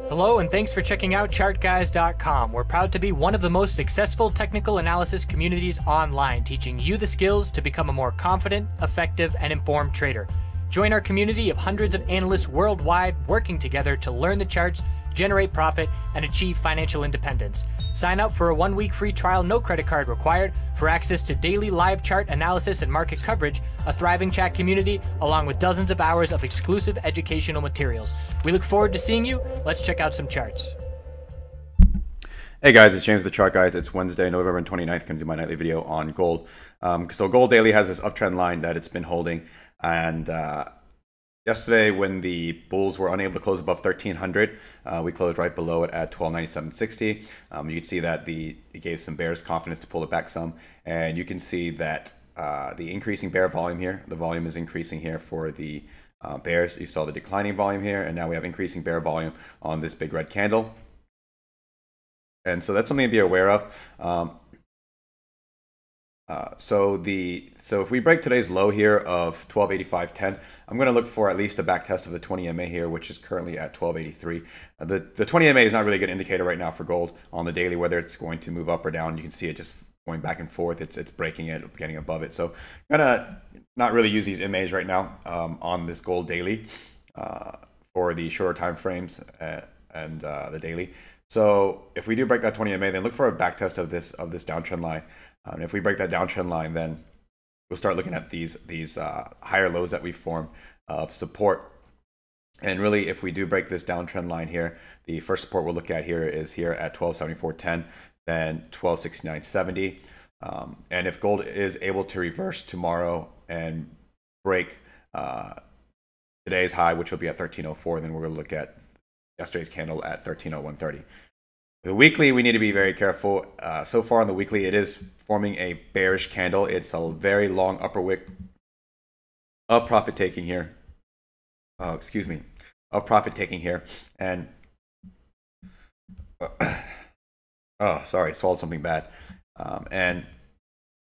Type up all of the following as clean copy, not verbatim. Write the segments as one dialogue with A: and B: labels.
A: Hello and thanks for checking out ChartGuys.com. We're proud to be one of the most successful technical analysis communities online, teaching you the skills to become a more confident, effective, and informed trader. Join our community of hundreds of analysts worldwide working together to learn the charts, generate profit, and achieve financial independence. Sign up for a 1-week free trial, no credit card required, for access to daily live chart analysis and market coverage, a thriving chat community, along with dozens of hours of exclusive educational materials. We look forward to seeing you. Let's check out some charts.
B: Hey guys, it's James the Chart Guys. It's Wednesday, November 29th. Going to do my nightly video on gold. So gold daily has this uptrend line that it's been holding, and yesterday when the bulls were unable to close above 1300, we closed right below it at 1297.60. You can see that it gave some bears confidence to pull it back some, and you can see that the increasing bear volume here, the volume is increasing here for the bears. You saw the declining volume here, and now we have increasing bear volume on this big red candle. And so that's something to be aware of. So if we break today's low here of 1285.10, I'm going to look for at least a back test of the 20 MA here, which is currently at 1283. The 20 MA is not really a good indicator right now for gold on the daily, whether it's going to move up or down. You can see it just going back and forth. It's breaking it, getting above it. So I'm gonna not really use these MAs right now on this gold daily for the shorter time frames and the daily. So if we do break that 20 MA, then look for a back test of this downtrend line. And if we break that downtrend line, then we'll start looking at these higher lows that we formed of support. And really, if we do break this downtrend line here, the first support we'll look at here is here at 1274.10, then 1269.70. And if gold is able to reverse tomorrow and break today's high, which will be at 1304, then we're going to look at yesterday's candle at 1301.30. The weekly, we need to be very careful. So far on the weekly, it is forming a bearish candle. It's a very long upper wick of profit taking here. Of profit taking here. And oh, sorry, swallowed something bad. And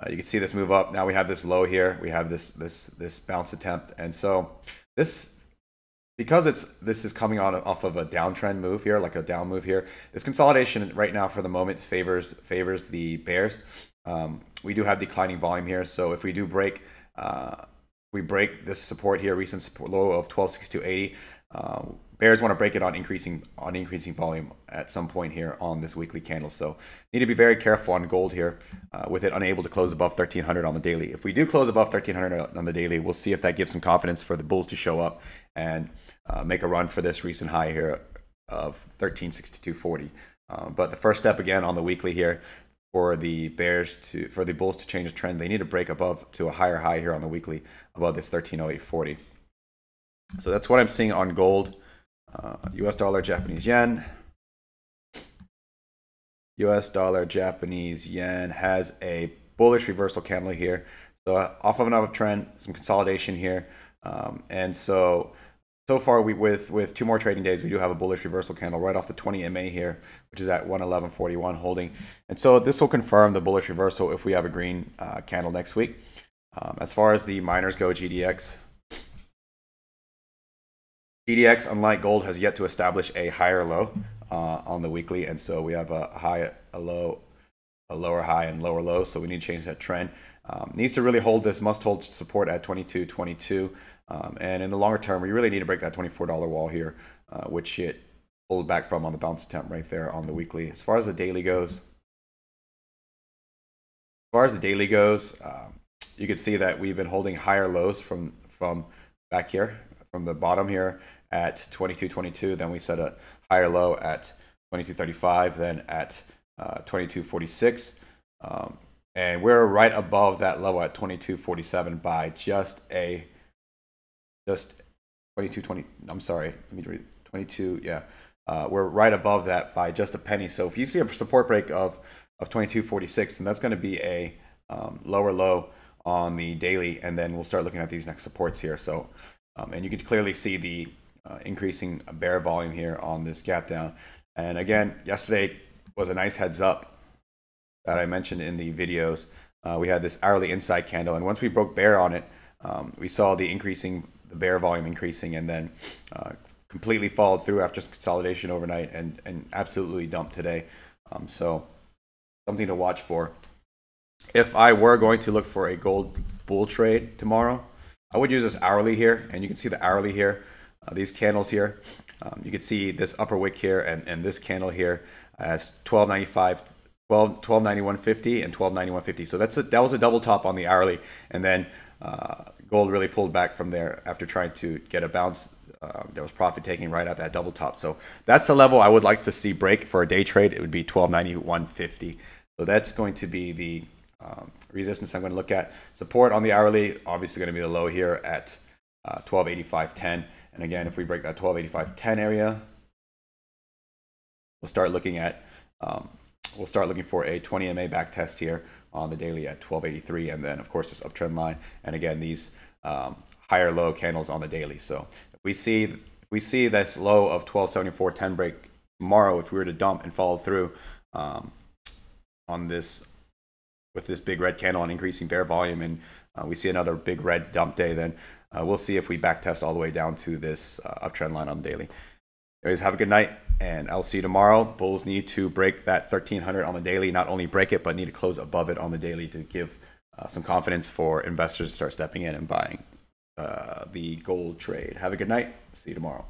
B: you can see this move up. Now we have this low here. We have this bounce attempt, and so because this is coming on off of a downtrend move here, like a down move here, this consolidation right now for the moment favors the bears. We do have declining volume here, so if we do break this support here, recent support low of 1262.80, bears want to break it on increasing volume at some point here on this weekly candle. So need to be very careful on gold here with it unable to close above 1300 on the daily. If we do close above 1300 on the daily, we'll see if that gives some confidence for the bulls to show up and make a run for this recent high here of 1362.40. But the first step again on the weekly here for the bulls to change the trend, they need to break above to a higher high here on the weekly above this 1308.40. So that's what I'm seeing on gold. US dollar, Japanese yen. US dollar, Japanese yen has a bullish reversal candle here. So off of another trend, some consolidation here. And so far with 2 more trading days, we do have a bullish reversal candle right off the 20 MA here, which is at 111.41 holding. And so this will confirm the bullish reversal if we have a green candle next week. As far as the miners go, GDX, unlike gold, has yet to establish a higher low on the weekly, and so we have a high, a low, a lower high, and lower low. So we need to change that trend. Needs to really hold this, must hold support at 22.22, and in the longer term, we really need to break that $24 wall here, which it pulled back from on the bounce attempt right there on the weekly. As far as the daily goes, you can see that we've been holding higher lows from back here, from the bottom here at 22.22. Then we set a higher low at 22.35, then at 22.46, and we're right above that level at 22.47 by just 22.20. I'm sorry, let me read 22. Yeah, we're right above that by just a penny. So if you see a support break of 22.46, then that's going to be a lower low on the daily, and then we'll start looking at these next supports here. So and you can clearly see the increasing bear volume here on this gap down. And again, yesterday was a nice heads up that I mentioned in the videos. We had this hourly inside candle, and once we broke bear on it, we saw the bear volume increasing, and then completely followed through after consolidation overnight and absolutely dumped today. So something to watch for. If I were going to look for a gold bull trade tomorrow, I would use this hourly here, and you can see the hourly here, these candles here. You can see this upper wick here and this candle here as 12.95, 12.91.50 and 12.91.50. So that was a double top on the hourly, and then gold really pulled back from there after trying to get a bounce. There was profit taking right at that double top. So that's the level I would like to see break for a day trade. It would be 12.91.50. So that's going to be the resistance I'm going to look at. Support on the hourly, obviously going to be the low here at 12.85.10. And again, if we break that 12.85.10 area, we'll start looking for a 20 MA back test here on the daily at 12.83, and then of course this uptrend line, and again these higher low candles on the daily. So if we see this low of 12.74.10 break tomorrow, if we were to dump and follow through on this with this big red candle on increasing bear volume, and we see another big red dump day, then we'll see if we back test all the way down to this uptrend line on the daily. Anyways, have a good night, and I'll see you tomorrow. Bulls need to break that 1300 on the daily, not only break it, but need to close above it on the daily to give some confidence for investors to start stepping in and buying the gold trade. Have a good night. See you tomorrow.